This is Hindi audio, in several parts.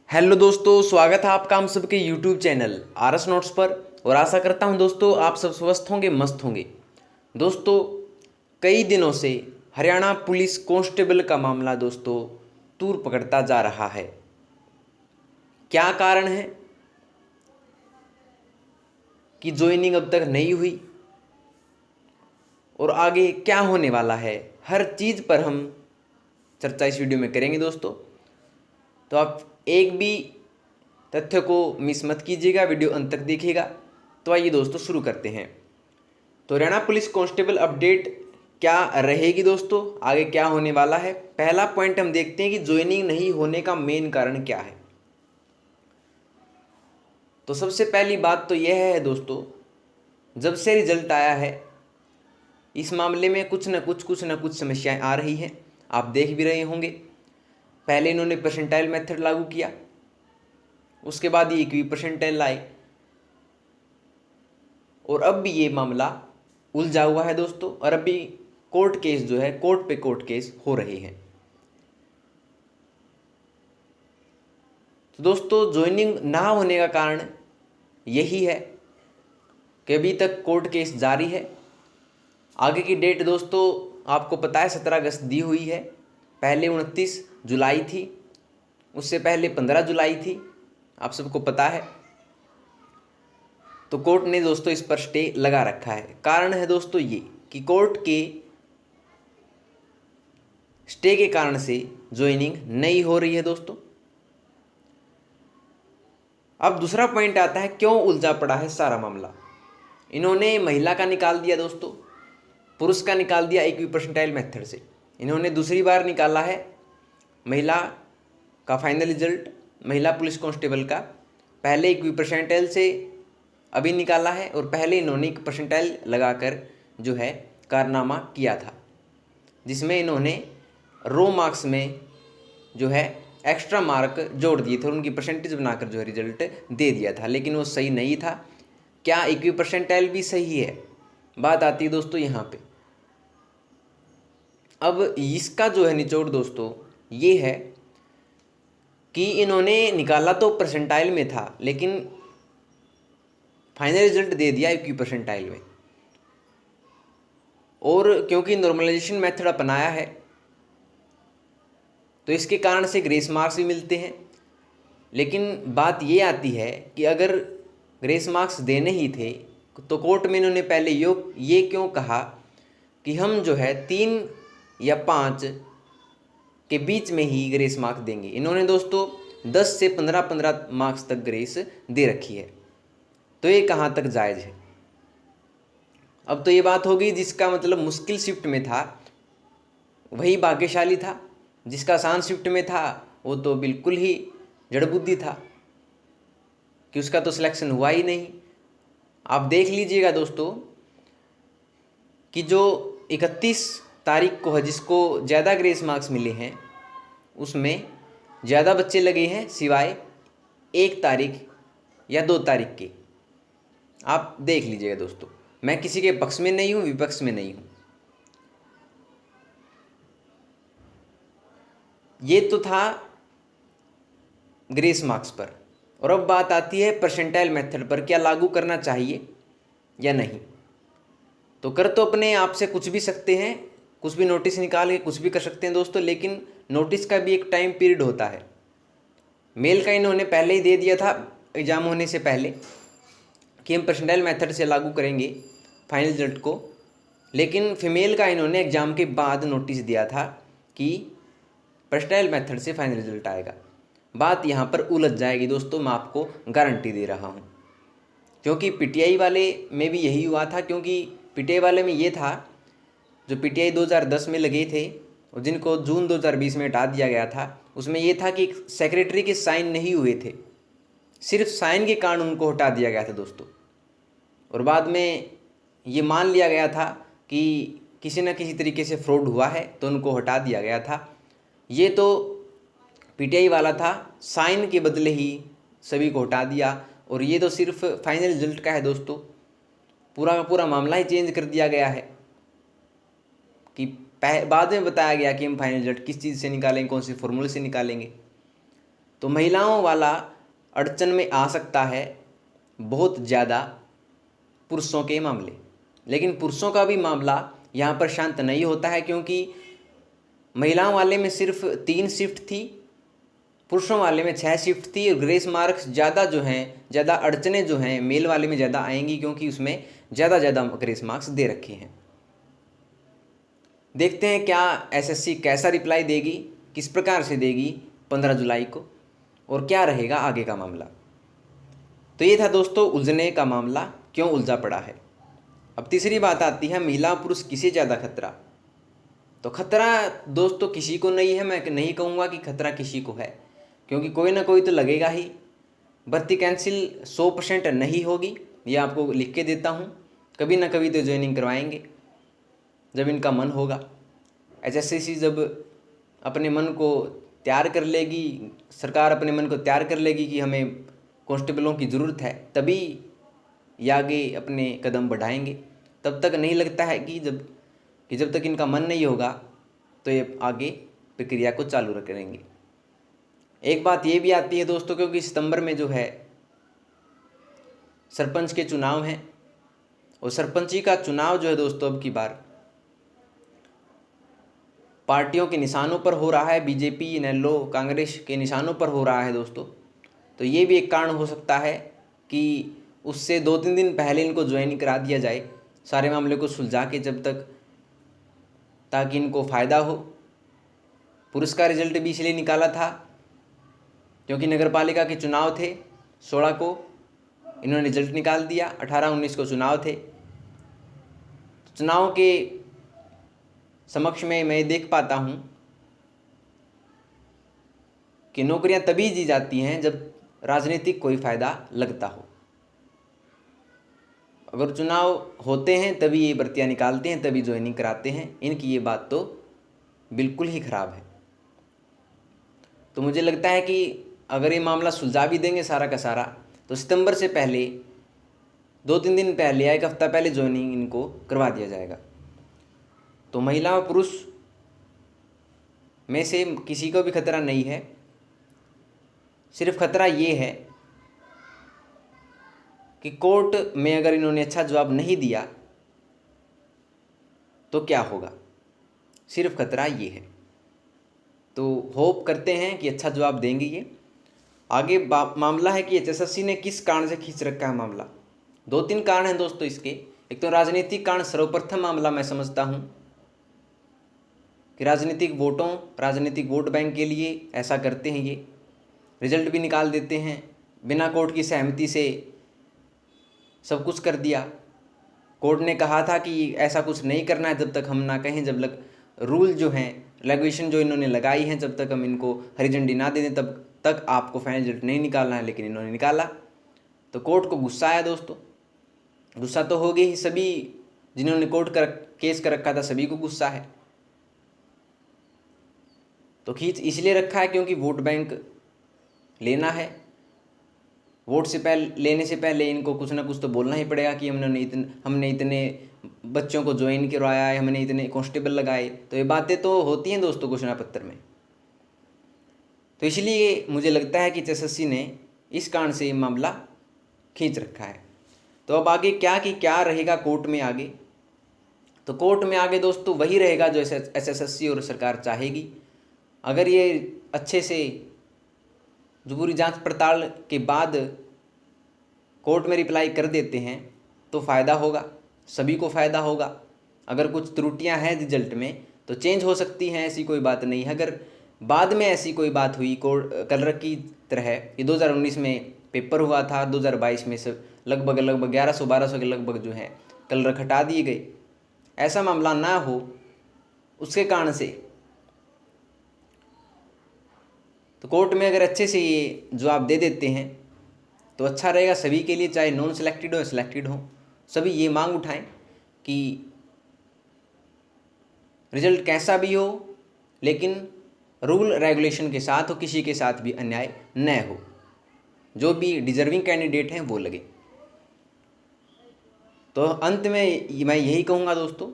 हेलो दोस्तों, स्वागत है आपका हम सबके YouTube channel R S notes पर। और आशा करता हूं दोस्तों आप सब स्वस्थ होंगे, मस्त होंगे। दोस्तों, कई दिनों से हरियाणा पुलिस कांस्टेबल का मामला दोस्तों तूल पकड़ता जा रहा है। क्या कारण है कि ज्वाइनिंग अब तक नहीं हुई और आगे क्या होने वाला है, हर चीज़ पर हम चर्चा इस वीडियो में करेंगे दोस्तों। तो आप एक भी तथ्य को मिस मत कीजिएगा, वीडियो अंत तक देखिएगा। तो आइए दोस्तों शुरू करते हैं। तो हरियाणा पुलिस कांस्टेबल अपडेट क्या रहेगी दोस्तों, आगे क्या होने वाला है। पहला पॉइंट हम देखते हैं कि ज्वाइनिंग नहीं होने का मेन कारण क्या है। तो सबसे पहली बात तो यह है दोस्तों, जब से रिजल्ट आया है इस मामले में कुछ न कुछ समस्याएं आ रही हैं। आप देख भी रहे होंगे, पहले इन्होंने परसेंटाइल मेथड लागू किया, उसके बाद ये इक्वी परसेंटाइल लाए और अब भी ये मामला उलझा हुआ है दोस्तों। और अभी कोर्ट केस जो है, कोर्ट पे कोर्ट केस हो रहे हैं। तो दोस्तों, ज्वाइनिंग ना होने का कारण यही है कि अभी तक कोर्ट केस जारी है। आगे की डेट दोस्तों आपको पता है 17 अगस्त दी हुई है। पहले 29 जुलाई थी, उससे पहले 15 जुलाई थी, आप सबको पता है। तो कोर्ट ने दोस्तों इस पर स्टे लगा रखा है। कारण है दोस्तों ये कि कोर्ट के स्टे के कारण से ज्वाइनिंग नहीं हो रही है दोस्तों। अब दूसरा पॉइंट आता है, क्यों उलझा पड़ा है सारा मामला। इन्होंने महिला का निकाल दिया दोस्तों, पुरुष का निकाल दिया इक्वी परसेंटाइल मेथड से। इन्होंने दूसरी बार निकाला है महिला का फाइनल रिजल्ट, महिला पुलिस कांस्टेबल का। पहले इक्वी परसेंटाइल से अभी निकाला है और पहले इन्होंने एक परसेंटाइल लगाकर जो है कारनामा किया था, जिसमें इन्होंने रो मार्क्स में जो है एक्स्ट्रा मार्क जोड़ दिए थे और उनकी परसेंटेज बनाकर जो है रिजल्ट दे दिया था, लेकिन वो सही नहीं था। क्या इक्वी परसेंटाइल भी सही है? बात आती है दोस्तों यहाँ पे। अब इसका जो है निचोड़ दोस्तों ये है कि इन्होंने निकाला तो परसेंटाइल में था, लेकिन फाइनल रिजल्ट दे दिया इक्वी परसेंटाइल में। और क्योंकि नॉर्मलाइजेशन मेथड अपनाया है तो इसके कारण से ग्रेस मार्क्स भी मिलते हैं। लेकिन बात ये आती है कि अगर ग्रेस मार्क्स देने ही थे तो कोर्ट में इन्होंने पहले ये क्यों कहा कि हम जो है 3 या 5 के बीच में ही ग्रेस मार्क्स देंगे। इन्होंने दोस्तों 10 से 15 मार्क्स तक ग्रेस दे रखी है। तो ये कहाँ तक जायज़ है? अब तो ये बात होगी, जिसका मतलब मुश्किल शिफ्ट में था वही भाग्यशाली था, जिसका आसान शिफ्ट में था वो तो बिल्कुल ही जड़बुद्धि था कि उसका तो सिलेक्शन हुआ ही नहीं। आप देख लीजिएगा दोस्तों कि जो 31 तारीख को है, जिसको ज़्यादा ग्रेस मार्क्स मिले हैं, उसमें ज़्यादा बच्चे लगे हैं सिवाय 1 तारीख या 2 तारीख के। आप देख लीजिएगा दोस्तों, मैं किसी के पक्ष में नहीं हूँ, विपक्ष में नहीं हूँ। ये तो था ग्रेस मार्क्स पर। और अब बात आती है परसेंटाइल मेथड पर, क्या लागू करना चाहिए या नहीं। तो कर तो अपने आप से कुछ भी सकते हैं, कुछ भी नोटिस निकाल के कुछ भी कर सकते हैं दोस्तों, लेकिन नोटिस का भी एक टाइम पीरियड होता है। मेल का इन्होंने पहले ही दे दिया था एग्ज़ाम होने से पहले कि हम परसेंटाइल मेथड से लागू करेंगे फाइनल रिजल्ट को, लेकिन फीमेल का इन्होंने एग्ज़ाम के बाद नोटिस दिया था कि परसेंटाइल मेथड से फाइनल रिजल्ट आएगा। बात यहाँ पर उलझ जाएगी दोस्तों, मैं आपको गारंटी दे रहा हूँ। क्योंकि पीटीआई वाले में भी यही हुआ था, क्योंकि पीटीआई वाले में ये था, जो पीटीआई 2010 में लगे थे और जिनको जून 2020 में हटा दिया गया था, उसमें ये था कि सेक्रेटरी के साइन नहीं हुए थे, सिर्फ साइन के कारण उनको हटा दिया गया था दोस्तों। और बाद में ये मान लिया गया था कि किसी न किसी तरीके से फ्रॉड हुआ है तो उनको हटा दिया गया था। ये तो पीटीआई वाला था, साइन के बदले ही सभी को हटा दिया। और ये तो सिर्फ फाइनल रिजल्ट का है दोस्तों, पूरा का पूरा मामला ही चेंज कर दिया गया है कि बाद में बताया गया कि हम फाइनल रिजल्ट किस चीज़ से निकालेंगे, कौन से फॉर्मूले से निकालेंगे। तो महिलाओं वाला अड़चन में आ सकता है बहुत ज़्यादा पुरुषों के मामले। लेकिन पुरुषों का भी मामला यहाँ पर शांत नहीं होता है, क्योंकि महिलाओं वाले में सिर्फ 3 शिफ्ट थी, पुरुषों वाले में 6 शिफ्ट थी। और ग्रेस मार्क्स ज़्यादा जो हैं, ज़्यादा अड़चनें जो हैं मेल वाले में ज़्यादा आएंगी, क्योंकि उसमें ज़्यादा ग्रेस मार्क्स दे रखे हैं। देखते हैं क्या एसएससी कैसा रिप्लाई देगी, किस प्रकार से देगी 15 जुलाई को, और क्या रहेगा आगे का मामला। तो ये था दोस्तों उलझने का मामला, क्यों उलझा पड़ा है। अब तीसरी बात आती है महिला पुरुष किसे ज़्यादा खतरा। तो खतरा दोस्तों किसी को नहीं है, मैं नहीं कहूँगा कि खतरा किसी को है, क्योंकि कोई ना कोई तो लगेगा ही। भर्ती कैंसिल 100% नहीं होगी, ये आपको लिख के देता हूँ। कभी ना कभी तो ज्वाइनिंग करवाएंगे जब इनका मन होगा। एचएससीसी जब अपने मन को तैयार कर लेगी, सरकार अपने मन को तैयार कर लेगी कि हमें कांस्टेबलों की ज़रूरत है, तभी ये आगे अपने कदम बढ़ाएंगे। तब तक नहीं लगता है कि जब तक इनका मन नहीं होगा तो ये आगे प्रक्रिया को चालू करेंगे। एक बात ये भी आती है दोस्तों, क्योंकि सितंबर में जो है सरपंच के चुनाव हैं, और सरपंची का चुनाव जो है दोस्तों अब की बार पार्टियों के निशानों पर हो रहा है, बीजेपी, इनेलो, कांग्रेस के निशानों पर हो रहा है दोस्तों। तो ये भी एक कारण हो सकता है कि उससे 2-3 दिन पहले इनको ज्वाइन करा दिया जाए, सारे मामले को सुलझा के जब तक, ताकि इनको फ़ायदा हो। पुरुष का रिजल्ट भी इसलिए निकाला था क्योंकि नगरपालिका के चुनाव थे 16 को, इन्होंने रिजल्ट निकाल दिया। 18-19 को चुनाव थे। चुनाव के समक्ष में मैं देख पाता हूँ कि नौकरियां तभी दी जाती हैं जब राजनीतिक कोई फ़ायदा लगता हो। अगर चुनाव होते हैं तभी ये भर्तियाँ निकालते हैं, तभी ज्वाइनिंग कराते हैं। इनकी ये बात तो बिल्कुल ही ख़राब है। तो मुझे लगता है कि अगर ये मामला सुलझा भी देंगे सारा का सारा, तो सितंबर से पहले 2-3 दिन पहले या 1 हफ्ता पहले ज्वाइनिंग इनको करवा दिया जाएगा। तो महिला और पुरुष में से किसी को भी खतरा नहीं है। सिर्फ खतरा ये है कि कोर्ट में अगर इन्होंने अच्छा जवाब नहीं दिया तो क्या होगा, सिर्फ खतरा ये है। तो होप करते हैं कि अच्छा जवाब देंगे ये। आगे मामला है कि एचएसएससी ने किस कारण से खींच रखा है मामला। 2-3 कारण हैं दोस्तों इसके। एक तो राजनीतिक कारण सर्वप्रथम मामला मैं समझता हूँ कि राजनीतिक वोट बैंक के लिए ऐसा करते हैं। ये रिजल्ट भी निकाल देते हैं, बिना कोर्ट की सहमति से सब कुछ कर दिया। कोर्ट ने कहा था कि ऐसा कुछ नहीं करना है जब तक हम ना कहें, जब तक रूल जो हैं, रेगुलेशन जो इन्होंने लगाई हैं, जब तक हम इनको हरी झंडी ना दे दें तब तक आपको फाइनल रिजल्ट नहीं निकालना है। लेकिन इन्होंने निकाला तो कोर्ट को गुस्सा आया दोस्तों। गुस्सा तो हो गई ही, सभी जिन्होंने कोर्ट का केस कर रखा था सभी को गुस्सा है। तो खींच इसलिए रखा है क्योंकि वोट बैंक लेना है। वोट से पहले लेने से पहले इनको कुछ ना कुछ तो बोलना ही पड़ेगा कि हमने इतने बच्चों को ज्वाइन करवाया है, हमने इतने कांस्टेबल लगाए। तो ये बातें तो होती हैं दोस्तों घोषणा पत्र में। तो इसलिए मुझे लगता है कि एचएसएससी ने इस कारण से मामला खींच रखा है। तो अब आगे क्या रहेगा कोर्ट में आगे। तो कोर्ट में आगे दोस्तों वही रहेगा जो एचएसएससी और सरकार चाहेगी। अगर ये अच्छे से जो पूरी जांच पड़ताल के बाद कोर्ट में रिप्लाई कर देते हैं तो फ़ायदा होगा, सभी को फ़ायदा होगा। अगर कुछ त्रुटियां हैं रिजल्ट में तो चेंज हो सकती हैं, ऐसी कोई बात नहीं है। अगर बाद में ऐसी कोई बात हुई कलर की तरह, ये 2019 में पेपर हुआ था, 2022 में सब लगभग 1100-1200 के लगभग जो है कलर हटा दिए गए, ऐसा मामला ना हो उसके कारण से तो कोर्ट में अगर अच्छे से ये जवाब दे देते हैं तो अच्छा रहेगा सभी के लिए, चाहे नॉन सेलेक्टेड हो सिलेक्टेड हो। सभी ये मांग उठाएं कि रिजल्ट कैसा भी हो लेकिन रूल रेगुलेशन के साथ हो, किसी के साथ भी अन्याय न हो, जो भी डिजर्विंग कैंडिडेट हैं वो लगे। तो अंत में मैं यही कहूँगा दोस्तों,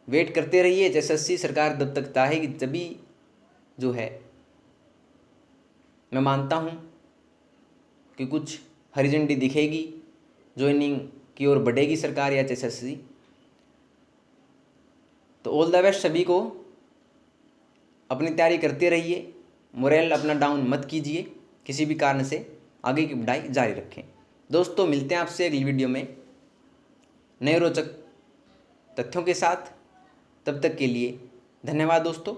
वेट करते रहिए। एचएसएससी सरकार जब तक चाहेगी तभी जो है मैं मानता हूँ कि कुछ हरी झंडी दिखेगी, ज्वाइनिंग की ओर बढ़ेगी सरकार या एचएसएससी। तो ऑल द बेस्ट सभी को, अपनी तैयारी करते रहिए, मोरल अपना डाउन मत कीजिए, किसी भी कारण से आगे की पढ़ाई जारी रखें। दोस्तों मिलते हैं आपसे अगली वीडियो में नए रोचक तथ्यों के साथ। तब तक के लिए धन्यवाद दोस्तों।